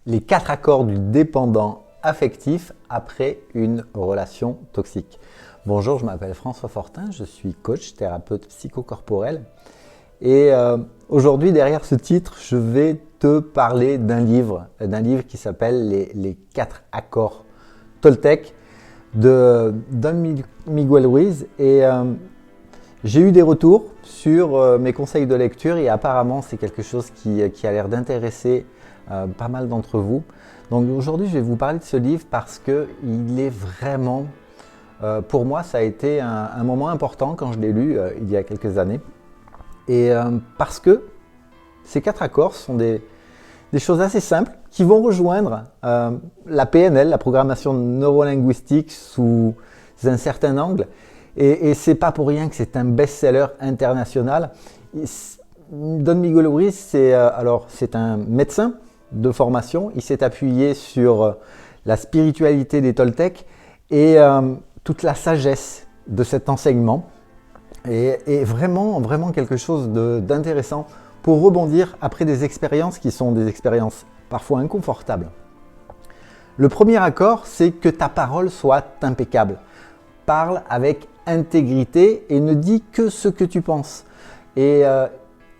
Les 4 accords du dépendant affectif après une relation toxique. Bonjour, je m'appelle François Fortin, je suis coach, thérapeute psychocorporel. Et aujourd'hui, derrière ce titre, je vais te parler d'un livre qui s'appelle les 4 accords Toltec de Don Miguel Ruiz. Et j'ai eu des retours sur mes conseils de lecture et apparemment c'est quelque chose qui a l'air d'intéresser pas mal d'entre vous. Donc aujourd'hui je vais vous parler de ce livre parce qu'il est vraiment, pour moi ça a été un moment important quand je l'ai lu il y a quelques années. Et parce que ces 4 accords sont des choses assez simples qui vont rejoindre la PNL, la programmation neurolinguistique sous un certain angle. Et c'est pas pour rien que c'est un best-seller international. Don Miguel Ruiz, c'est un médecin de formation. Il s'est appuyé sur la spiritualité des Toltecs et toute la sagesse de cet enseignement. Et vraiment quelque chose d'intéressant pour rebondir après des expériences qui sont des expériences parfois inconfortables. Le premier accord, c'est que ta parole soit impeccable. Parle avec intégrité et ne dis que ce que tu penses. Et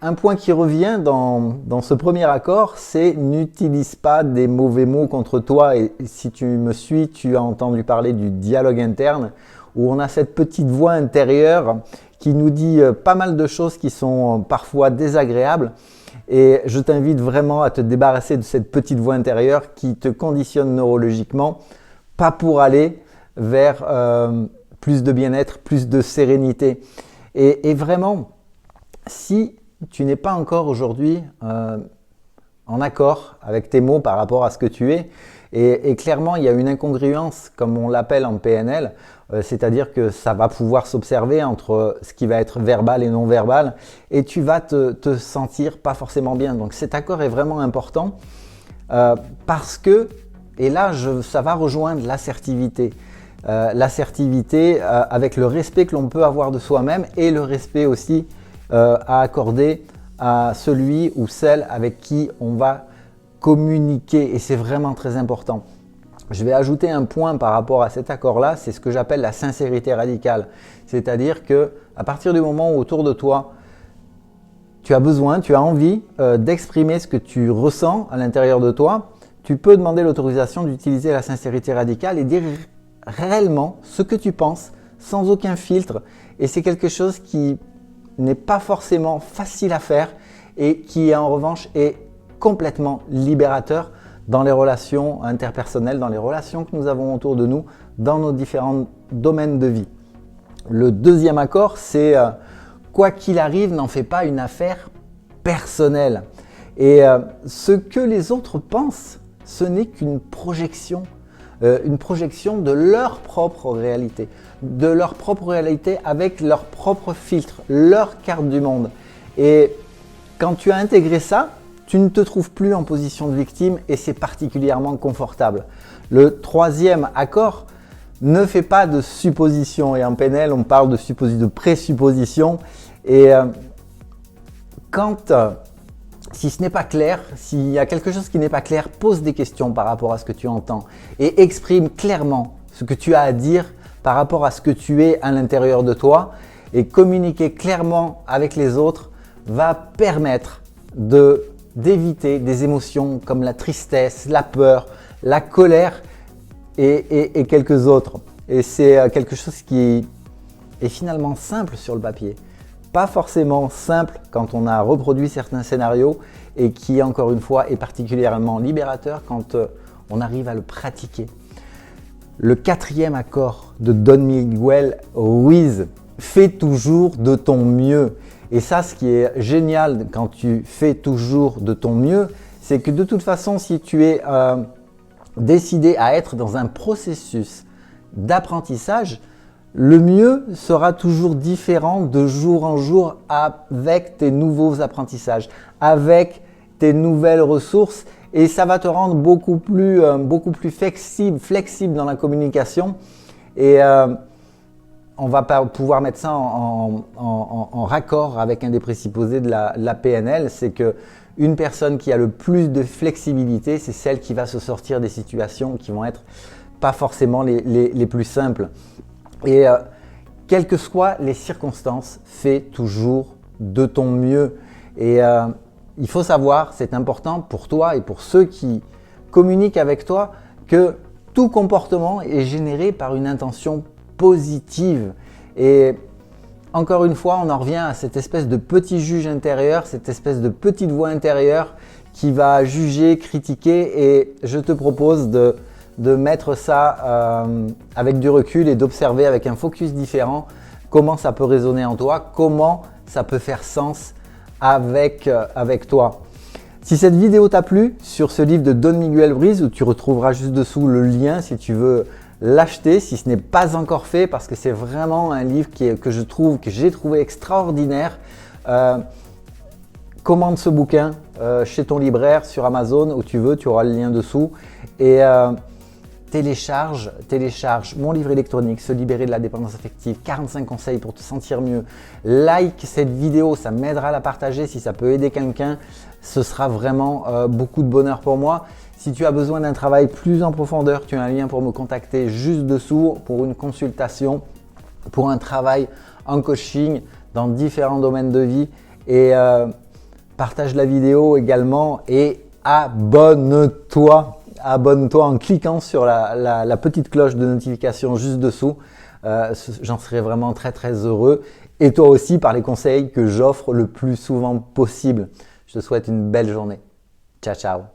un point qui revient dans ce premier accord, c'est n'utilise pas des mauvais mots contre toi. Et si tu me suis, tu as entendu parler du dialogue interne où on a cette petite voix intérieure qui nous dit pas mal de choses qui sont parfois désagréables. Et je t'invite vraiment à te débarrasser de cette petite voix intérieure qui te conditionne neurologiquement, pas pour aller vers plus de bien-être, plus de sérénité. Et vraiment, si tu n'es pas encore aujourd'hui en accord avec tes mots par rapport à ce que tu es, et clairement il y a une incongruence comme on l'appelle en PNL, c'est-à-dire que ça va pouvoir s'observer entre ce qui va être verbal et non verbal, et tu vas te sentir pas forcément bien. Donc cet accord est vraiment important parce que, et là ça va rejoindre l'assertivité. L'assertivité avec le respect que l'on peut avoir de soi-même et le respect aussi à accorder à celui ou celle avec qui on va communiquer, et c'est vraiment très important. Je vais ajouter un point par rapport à cet accord-là, c'est ce que j'appelle la sincérité radicale. C'est-à-dire que à partir du moment où autour de toi, tu as besoin, tu as envie d'exprimer ce que tu ressens à l'intérieur de toi, tu peux demander l'autorisation d'utiliser la sincérité radicale et dire réellement ce que tu penses sans aucun filtre. Et c'est quelque chose qui n'est pas forcément facile à faire et qui en revanche est complètement libérateur dans les relations interpersonnelles, dans les relations que nous avons autour de nous, dans nos différents domaines de vie. Le deuxième accord, c'est quoi qu'il arrive, n'en fais pas une affaire personnelle. Et ce que les autres pensent, ce n'est qu'une projection de leur propre réalité, avec leur propre filtre, leur carte du monde. Et quand tu as intégré ça, tu ne te trouves plus en position de victime et c'est particulièrement confortable. Le troisième accord, ne fais pas de suppositions. Et en PNL, on parle de présuppositions. Et si ce n'est pas clair, s'il y a quelque chose qui n'est pas clair, pose des questions par rapport à ce que tu entends et exprime clairement ce que tu as à dire par rapport à ce que tu es à l'intérieur de toi. Et communiquer clairement avec les autres va permettre d'éviter des émotions comme la tristesse, la peur, la colère et quelques autres. Et c'est quelque chose qui est finalement simple sur le papier. Pas forcément simple quand on a reproduit certains scénarios et qui, encore une fois, est particulièrement libérateur quand on arrive à le pratiquer. Le quatrième accord de Don Miguel Ruiz, fais toujours de ton mieux. Et ça, ce qui est génial quand tu fais toujours de ton mieux, c'est que de toute façon, si tu es décidé à être dans un processus d'apprentissage, le mieux sera toujours différent de jour en jour avec tes nouveaux apprentissages, avec tes nouvelles ressources, et ça va te rendre beaucoup plus flexible dans la communication. Et on va pouvoir mettre ça en raccord avec un des présupposés de la PNL, c'est que une personne qui a le plus de flexibilité, c'est celle qui va se sortir des situations qui vont être pas forcément les plus simples. Et quelles que soient les circonstances, fais toujours de ton mieux. Et il faut savoir, c'est important pour toi et pour ceux qui communiquent avec toi, que tout comportement est généré par une intention positive. Et encore une fois, on en revient à cette espèce de petit juge intérieur, cette espèce de petite voix intérieure qui va juger, critiquer. Et je te propose de mettre ça avec du recul et d'observer avec un focus différent comment ça peut résonner en toi, comment ça peut faire sens avec toi. Si cette vidéo t'a plu, sur ce livre de Don Miguel Ruiz, où tu retrouveras juste dessous le lien si tu veux l'acheter, si ce n'est pas encore fait, parce que c'est vraiment un livre que j'ai trouvé extraordinaire. Commande ce bouquin chez ton libraire, sur Amazon, où tu veux, tu auras le lien dessous. Et télécharge mon livre électronique, Se libérer de la dépendance affective, 45 conseils pour te sentir mieux. Like cette vidéo, ça m'aidera à la partager. Si ça peut aider quelqu'un, ce sera vraiment beaucoup de bonheur pour moi. Si tu as besoin d'un travail plus en profondeur, tu as un lien pour me contacter juste dessous pour une consultation, pour un travail en coaching dans différents domaines de vie. Et partage la vidéo également et abonne-toi. Abonne-toi en cliquant sur la petite cloche de notification juste dessous. J'en serai vraiment très heureux. Et toi aussi par les conseils que j'offre le plus souvent possible. Je te souhaite une belle journée. Ciao, ciao.